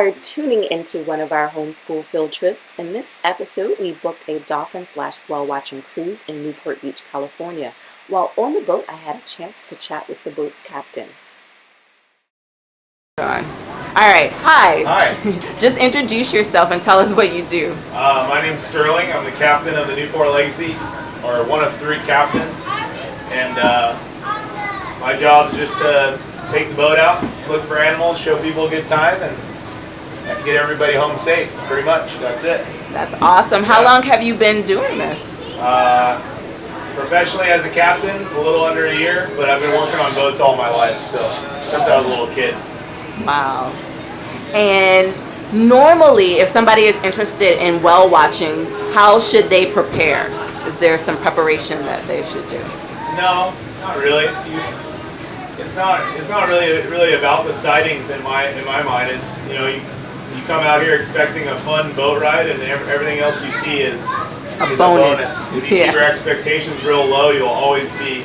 are tuning into one of our homeschool field trips. In this episode, we booked a dolphin/whale watching cruise in Newport Beach, California. While on the boat, I had a chance to chat with the boat's captain. All right, hi. Hi. Just introduce yourself and tell us what you do. My name's Sterling. I'm the captain of the Newport Legacy, or one of 3 captains. And my job is just to take the boat out, look for animals, show people a good time, and get everybody home safe, pretty much. That's it. That's awesome. How long have you been doing this? Professionally as a captain, a little under a year, but I've been working on boats all my life, so since I was a little kid. Wow. And normally, if somebody is interested in whale watching, how should they prepare? Is there some preparation that they should do? No, not really. It's not really about the sightings in my mind. It's, you come out here expecting a fun boat ride, and everything else you see is a bonus. If you keep your expectations real low, you'll always be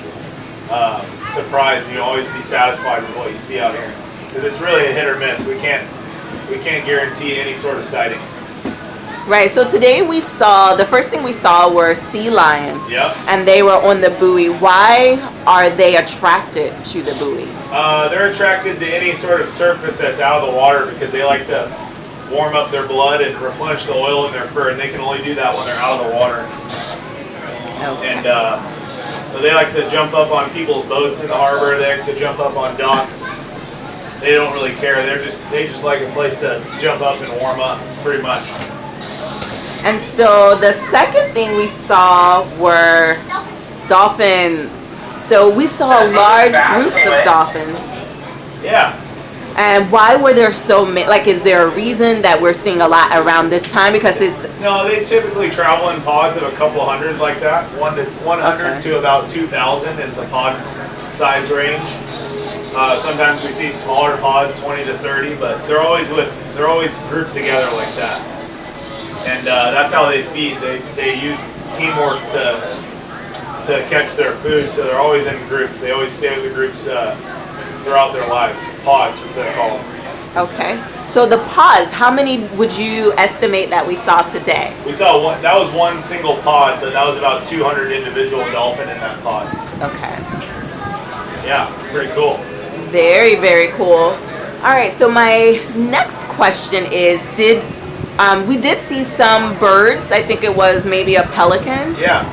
surprised, and you'll always be satisfied with what you see out here. Because it's really a hit or miss. We can't guarantee any sort of sighting. Right, so today the first thing we saw were sea lions. Yep. And they were on the buoy. Why are they attracted to the buoy? They're attracted to any sort of surface that's out of the water because they like to warm up their blood and replenish the oil in their fur, and they can only do that when they're out of the water. Okay. And so they like to jump up on people's boats in the harbor. They like to jump up on docks. They don't really care. They just like a place to jump up and warm up, pretty much. And so the second thing we saw were dolphins. So we saw large groups of dolphins. Yeah. And why were there so many? Like, is there a reason that we're seeing a lot around this time? Because it's... No, they typically travel in pods of a couple hundred like that. 100 to about 2,000 is the pod size range. Sometimes we see smaller pods, 20 to 30, but they're always grouped together like that. And that's how they feed. They use teamwork to catch their food, so they're always in groups. They always stay with the groups throughout their lives. Pods, what they call them. Okay. So the pods, how many would you estimate that we saw today? We saw one. That was one single pod, but that was about 200 individual dolphin in that pod. Okay. Yeah, it's pretty cool. Very, very cool. All right. So my next question is, we did see some birds. I think it was maybe a pelican. Yeah.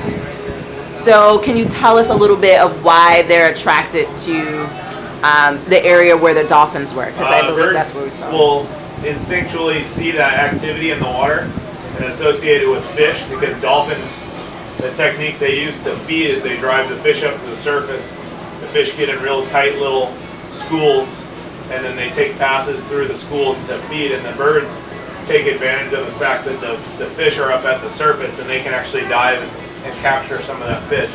So can you tell us a little bit of why they're attracted to the area where the dolphins were? Because I believe that's where we saw. Will instinctually see that activity in the water and associate it with fish, because dolphins, the technique they use to feed is they drive the fish up to the surface. The fish get in real tight little schools, and then they take passes through the schools to feed, and the birds take advantage of the fact that the fish are up at the surface, and they can actually dive and capture some of that fish.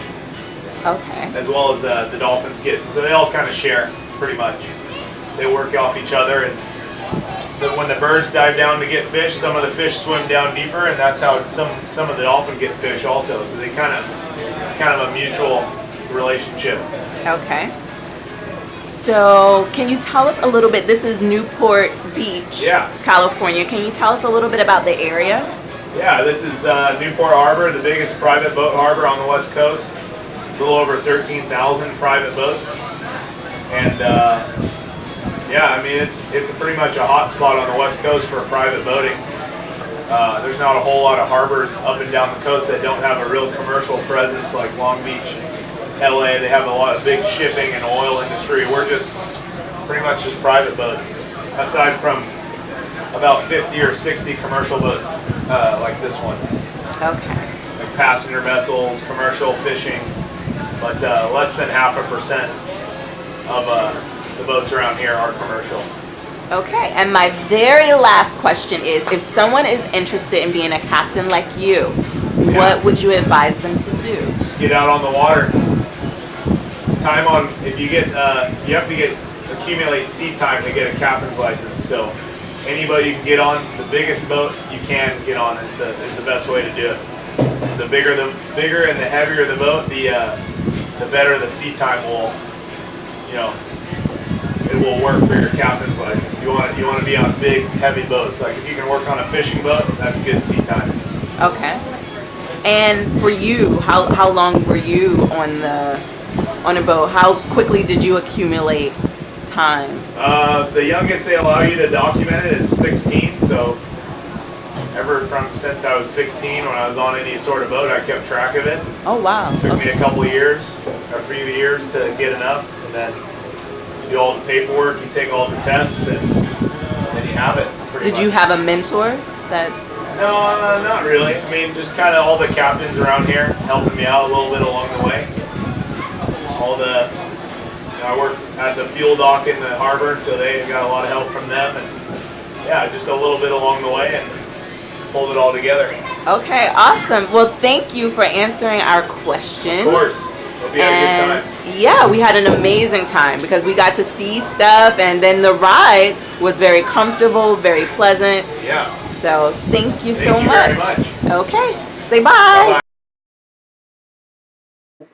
Okay. As well as the dolphins get. So they all kind of share, pretty much. They work off each other, and when the birds dive down to get fish, some of the fish swim down deeper, and that's how some of the dolphin get fish also. So it's kind of a mutual relationship. Okay. So can you tell us a little bit, this is Newport Beach, California. Can you tell us a little bit about the area? Yeah, this is Newport Harbor, the biggest private boat harbor on the West Coast. A little over 13,000 private boats. And I mean, it's pretty much a hot spot on the West Coast for private boating. There's not a whole lot of harbors up and down the coast that don't have a real commercial presence, like Long Beach, LA. They have a lot of big shipping and oil industry. We're just pretty much just private boats, aside from about 50 or 60 commercial boats like this one. Okay. Like passenger vessels, commercial fishing, but less than 0.5% of the boats around here are commercial. Okay, and my very last question is, if someone is interested in being a captain like you, what would you advise them to do? Just get out on the water. If you get, you have to accumulate sea time to get a captain's license. So anybody you can get on, the biggest boat you can get on is the best way to do it. The bigger and the heavier the boat, the better the sea time will, will work for your captain's license. You want to be on big, heavy boats. Like if you can work on a fishing boat, that's good sea time. Okay. And for you, how long were you on a boat? How quickly did you accumulate time? The youngest they allow you to document it is 16. So since I was 16, when I was on any sort of boat, I kept track of it. Oh wow. It took me a couple of years, a few years to get enough, and then you do all the paperwork, you take all the tests, and then you have it. Did you have a mentor that? No, not really. I mean, just kind of all the captains around here helping me out a little bit along the way. I worked at the fuel dock in the harbor, so they got a lot of help from them, and yeah, just a little bit along the way, and pulled it all together. Okay, awesome. Well, thank you for answering our questions. Of course. Hope you had a good time. Yeah, we had an amazing time because we got to see stuff, and then the ride was very comfortable, very pleasant. Yeah. So thank you so much. much. Okay, say bye. Bye-bye.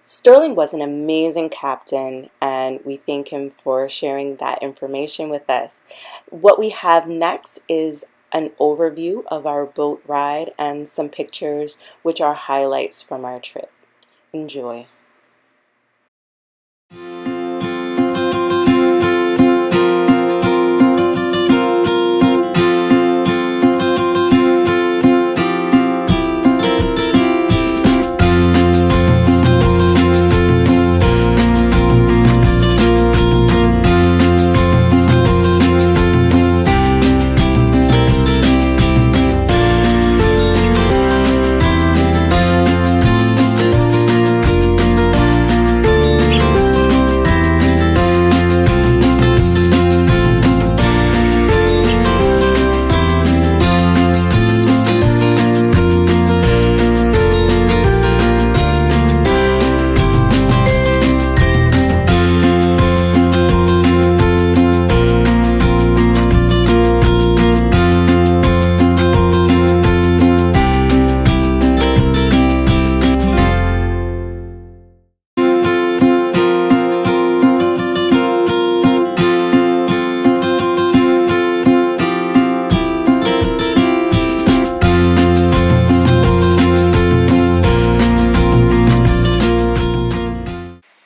Sterling was an amazing captain, and we thank him for sharing that information with us. What we have next is an overview of our boat ride and some pictures, which are highlights from our trip. Enjoy.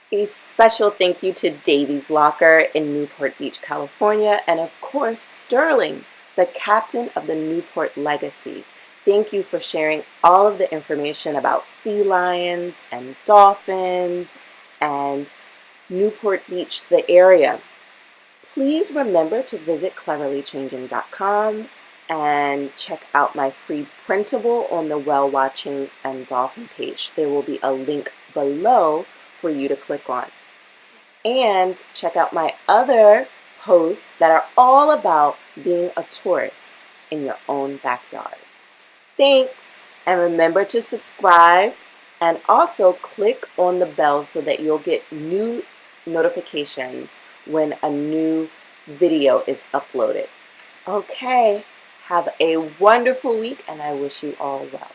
A special thank you to Davies Locker in Newport Beach, California, and of course Sterling, the captain of the Newport Legacy. Thank you for sharing all of the information about sea lions and dolphins and Newport Beach, the area. Please remember to visit cleverlychanging.com and check out my free printable on the Whale Watching and Dolphin page. There will be a link below for you to click on. And check out my other posts that are all about being a tourist in your own backyard. Thanks, and remember to subscribe and also click on the bell so that you'll get new notifications when a new video is uploaded. Okay, have a wonderful week, and I wish you all well.